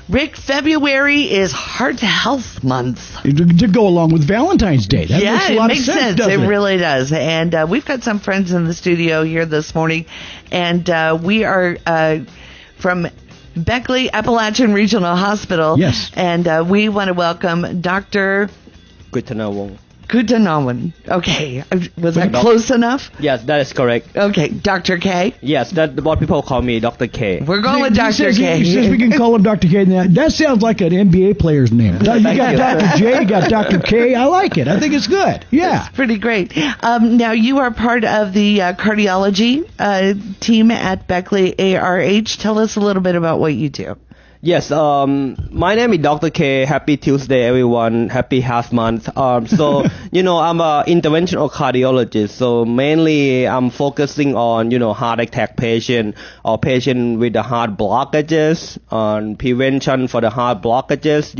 Rick, February is Heart Health Month. To go along with Valentine's Day. That makes a lot it makes of sense. It Doesn't it really does. And we've got some friends in the studio here this morning, and we are from Beckley Appalachian Regional Hospital. Yes. And we want to welcome Dr. Gutenawan. Gutenawan. Okay. Was that close enough? Yes, that is correct. Okay. Dr. K? Yes, that's what people call me, Dr. K. We're going with Dr. K. He says we can call him Dr. K. Now, that sounds like an NBA player's name. You got Dr. J, you got Dr. K. I like it. I think it's good. Yeah. It's pretty great. Now, you are part of the cardiology team at Beckley ARH. Tell us a little bit about what you do. Yes, my name is Dr. K. Happy Tuesday, everyone. Happy half month. So, I'm a interventional cardiologist. So mainly I'm focusing on, heart attack patient or patient with the heart blockages, on prevention for the heart blockages,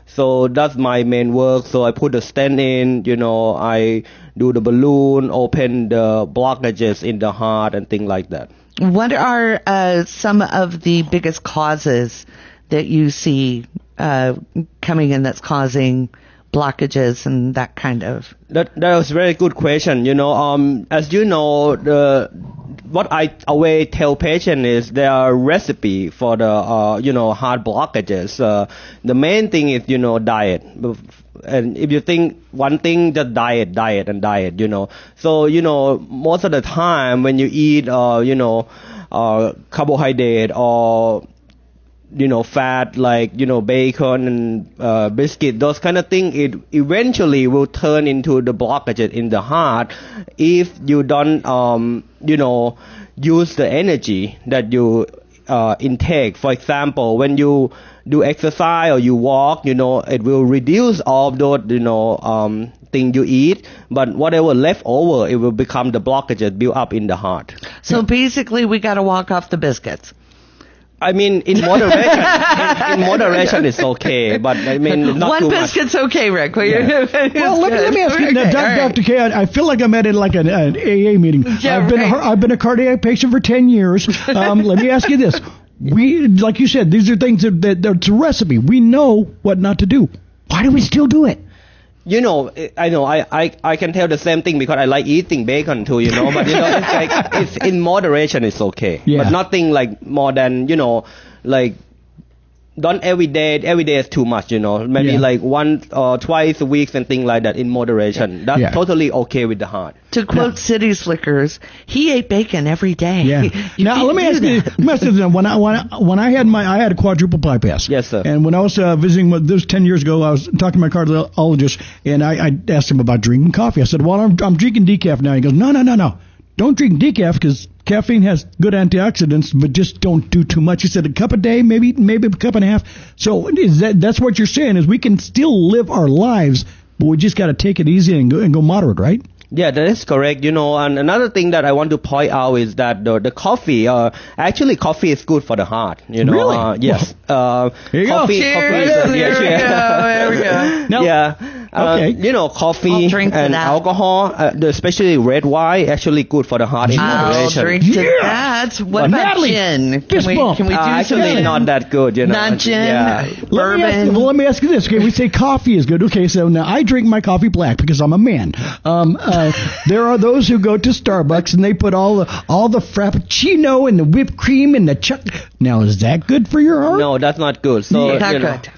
So that's my main work. So I put the stent in, I do the balloon, open the blockages in the heart and things like that. What are some of the biggest causes that you see coming in that's causing blockages and that kind of? That was a very good question. As you know, what I always tell patients is there are recipe for the heart blockages. The main thing is diet. And if you think one thing, just diet. So, most of the time when you eat, carbohydrate or, fat like, bacon and biscuit, those kind of things, it eventually will turn into the blockages in the heart if you don't, use the energy that you intake. For example, when you do exercise or you walk, it will reduce all of those, things you eat, but whatever left over, it will become the blockages built up in the heart. So basically, we got to walk off the biscuits. I mean, in moderation, in moderation it's okay, but I mean, not one too biscuit's much. Okay, Rick. Well, let me ask you, Dr. K, I feel like I'm at an AA meeting. Yeah, I've been a cardiac patient for 10 years. Let me ask you this. Like you said, these are things that's a recipe. We know what not to do. Why do we still do it? I know, I can tell the same thing because I like eating bacon too, but it's like, it's in moderation, it's okay. Yeah. But nothing like more than, like, don't every day is too much, maybe like once or twice a week and things like that in moderation. That's totally okay with the heart. To quote City Slickers, he ate bacon every day. Yeah. Now let me ask you this: when I had a quadruple bypass. Yes, sir. And when I was visiting, this was 10 years ago, I was talking to my cardiologist, and I asked him about drinking coffee. I said, "Well, I'm drinking decaf now." He goes, "No. Don't drink decaf because caffeine has good antioxidants, but just don't do too much." He said a cup a day, maybe a cup and a half. So that's what you're saying is we can still live our lives, but we just got to take it easy and go moderate, right? Yeah, that is correct. And another thing that I want to point out is that the coffee, actually coffee is good for the heart. Really? Yes. Here you go. Cheers. There we go. No. Yeah. Okay. Coffee and alcohol, especially red wine, actually good for the heart in moderation. I'll drink to that. What about gin? Can we do actually gin? not that good, Not gin, yeah. bourbon. Let me ask you this. Okay, we say coffee is good. Okay, so now I drink my coffee black because I'm a man. There are those who go to Starbucks and they put all the frappuccino and the whipped cream and the chocolate. Now, is that good for your heart? No, that's not good. So, not good.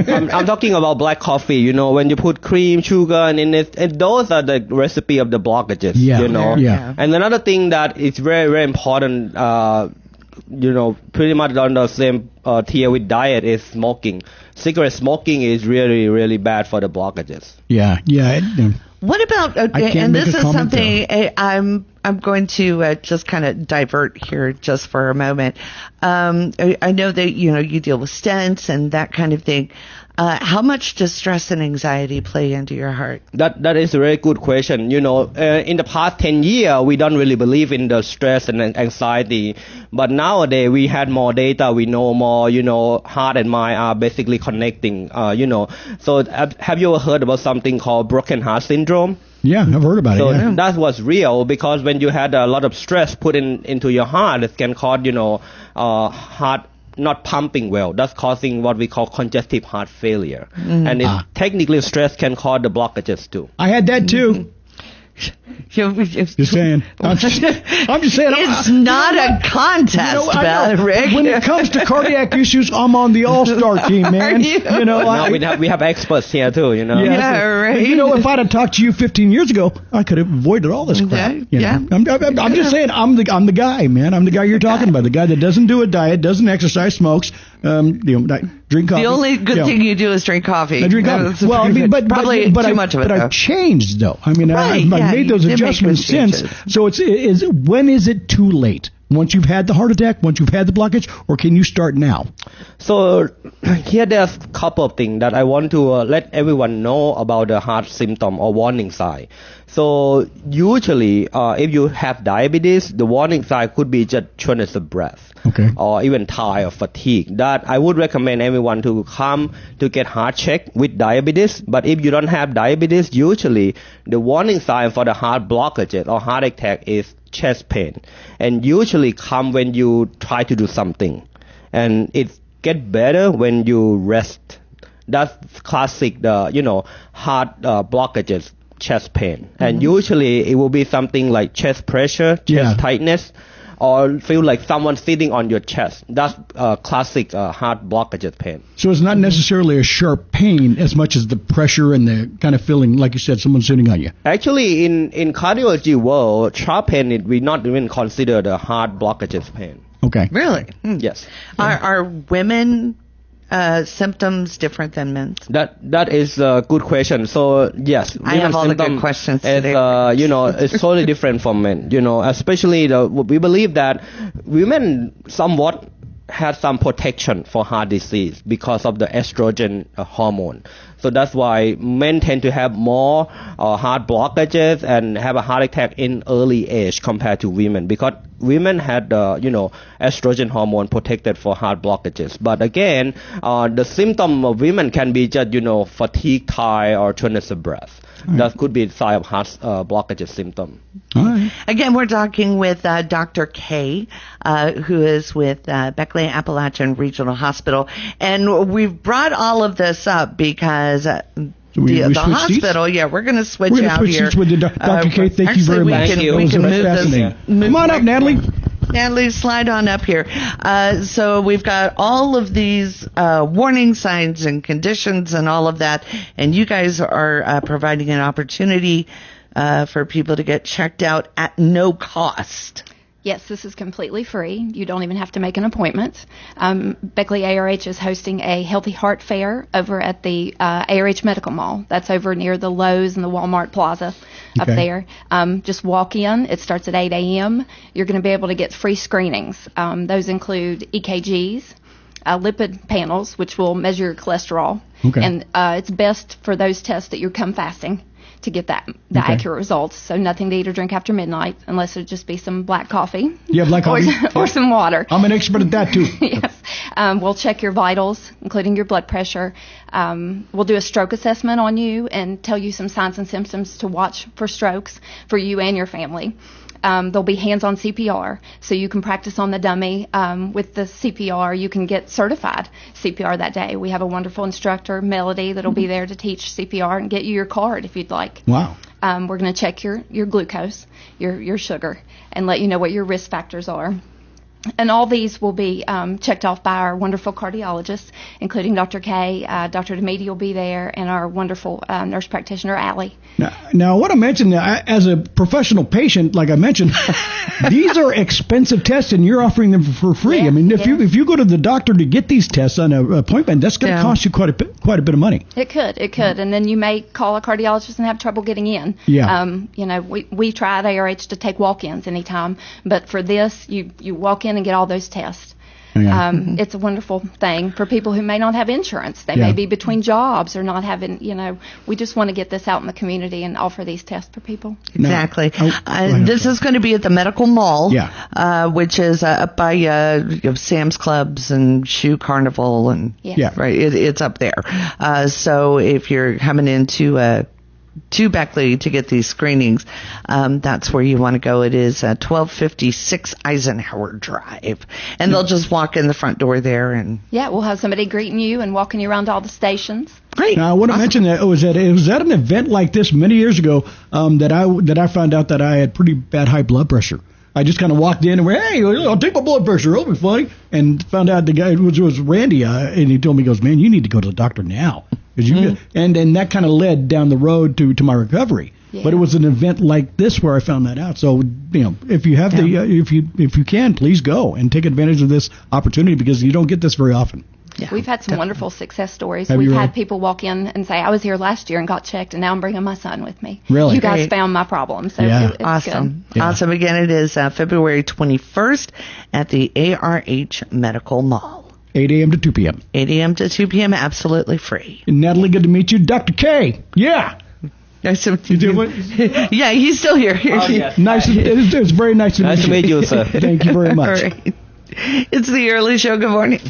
I'm talking about black coffee, when you put cream, sugar, and in it, and those are the recipe of the blockages, Yeah. And another thing that is very, very important, pretty much on the same tier with diet is smoking. Cigarette smoking is really, really bad for the blockages. Yeah. What about, and this is something I'm going to just kind of divert here just for a moment. I know that, you deal with stents and that kind of thing. How much does stress and anxiety play into your heart? That is a very good question. In the past 10 years, we don't really believe in the stress and anxiety. But nowadays, we had more data. We know more, heart and mind are basically connecting, So have you ever heard about something called broken heart syndrome? Yeah, I've heard about it. So that was real because when you had a lot of stress put into your heart, it can cause, heart not pumping well. That's causing what we call congestive heart failure. And technically stress can cause the blockages too. I had that too. Just saying. I'm just saying. It's not a contest, Rick. When it comes to cardiac issues, I'm on the all-star team, man. We have experts here too. Yeah, right. If I'd have talked to you 15 years ago, I could have avoided all this crap. I'm just saying. I'm the guy, man. I'm the guy you're talking about. The guy that doesn't do a diet, doesn't exercise, smokes, drink coffee. The only good thing you do is drink coffee. I drink coffee. Well, I mean, but too much of it. But I've changed though. I mean, I've made those adjustments since. So when is it too late? Once you've had the heart attack, once you've had the blockage, or can you start now? So here there's a couple of things that I want to let everyone know about the heart symptom or warning sign. So usually, if you have diabetes, the warning sign could be just shortness of breath, or even tired or fatigue. That I would recommend everyone to come to get heart check with diabetes. But if you don't have diabetes, usually the warning sign for the heart blockages or heart attack is chest pain, and usually come when you try to do something, and it get better when you rest. That's classic, heart blockages, chest pain, and usually it will be something like chest pressure, chest tightness, or feel like someone sitting on your chest. That's classic heart blockages pain. So it's not necessarily a sharp pain as much as the pressure and the kind of feeling, like you said, someone sitting on you. Actually, in cardiology world, sharp pain, we not even consider the heart blockages pain. Okay. Really? Yes. Are women symptoms different than men's? That is a good question. So yes, I have all the good questions today. It's totally different from men. Especially we believe that women somewhat have some protection for heart disease because of the estrogen hormone. So that's why men tend to have more heart blockages and have a heart attack in early age compared to women, because women had estrogen hormone protected for heart blockages. But again, the symptom of women can be just fatigue, tired, or shortness of breath. That could be a sign of heart blockages symptom. All right. Again, we're talking with Dr. K, who is with Beckley Appalachian Regional Hospital. And we've brought all of this up because the hospital, seats? We're going to switch out here. We're going to switch seats with Dr. K. Thank you very much. We can move this. Come on up, Natalie. Natalie, slide on up here. So we've got all of these warning signs and conditions and all of that, and you guys are providing an opportunity for people to get checked out at no cost. Yes, this is completely free. You don't even have to make an appointment. Beckley ARH is hosting a Healthy Heart Fair over at the ARH Medical Mall. That's over near the Lowe's and the Walmart Plaza up there. Just walk in. It starts at 8 a.m. You're going to be able to get free screenings. Those include EKGs, lipid panels, which will measure your cholesterol. And it's best for those tests that you come fasting to get the accurate results. So nothing to eat or drink after midnight, unless it just be some black coffee. Yeah, black coffee. Or some water. I'm an expert at that, too. Yes. We'll check your vitals, including your blood pressure. We'll do a stroke assessment on you and tell you some signs and symptoms to watch for strokes for you and your family. There'll be hands-on CPR, so you can practice on the dummy. With the CPR, you can get certified CPR that day. We have a wonderful instructor, Melody, that'll be there to teach CPR and get you your card if you'd like. Wow. We're going to check your glucose, your sugar, and let you know what your risk factors are. And all these will be checked off by our wonderful cardiologists, including Dr. K. Dr. Demedy will be there, and our wonderful nurse practitioner, Allie. Now, I want to mention, as a professional patient, like I mentioned, these are expensive tests, and you're offering them for free. I mean, if you go to the doctor to get these tests on an appointment, that's going to cost you quite a bit of money. It could, and then you may call a cardiologist and have trouble getting in. Yeah. We try at ARH to take walk-ins anytime, but for this, you walk in and get all those tests. It's a wonderful thing for people who may not have insurance. They may be between jobs or not having, we just want to get this out in the community and offer these tests for people. Exactly. This is going to be at the Medical Mall, which is up by Sam's Clubs and Shoe Carnival. And right, it's up there. So if you're coming into to Beckley to get these screenings, that's where you want to go. It is 1256 Eisenhower Drive. And they'll just walk in the front door there. And yeah, we'll have somebody greeting you and walking you around to all the stations. Great. Now, I want to mention that it was at an event like this many years ago that I found out that I had pretty bad high blood pressure. I just kind of walked in and went, hey, I'll take my blood pressure. It'll be funny. And found out the guy was Randy, and he told me, he goes, man, you need to go to the doctor now. And that kind of led down the road to my recovery. Yeah. But it was an event like this where I found that out. So, if you have if you can, please go and take advantage of this opportunity, because you don't get this very often. Yeah, we've had some wonderful success stories. We've had people walk in and say, I was here last year and got checked, and now I'm bringing my son with me. Really? You guys found my problem. So it's awesome. Good. Yeah. Awesome. Again, it is February 21st at the ARH Medical Mall. 8 a.m. to 2 p.m. 8 a.m. to 2 p.m. Absolutely free. And Natalie, good to meet you. Dr. K. Yeah. Nice to meet you. Yeah, he's still here. Oh, yes. Nice. It's very nice to meet you. Nice to meet you, sir. Thank you very much. All right. It's the Early Show. Good morning.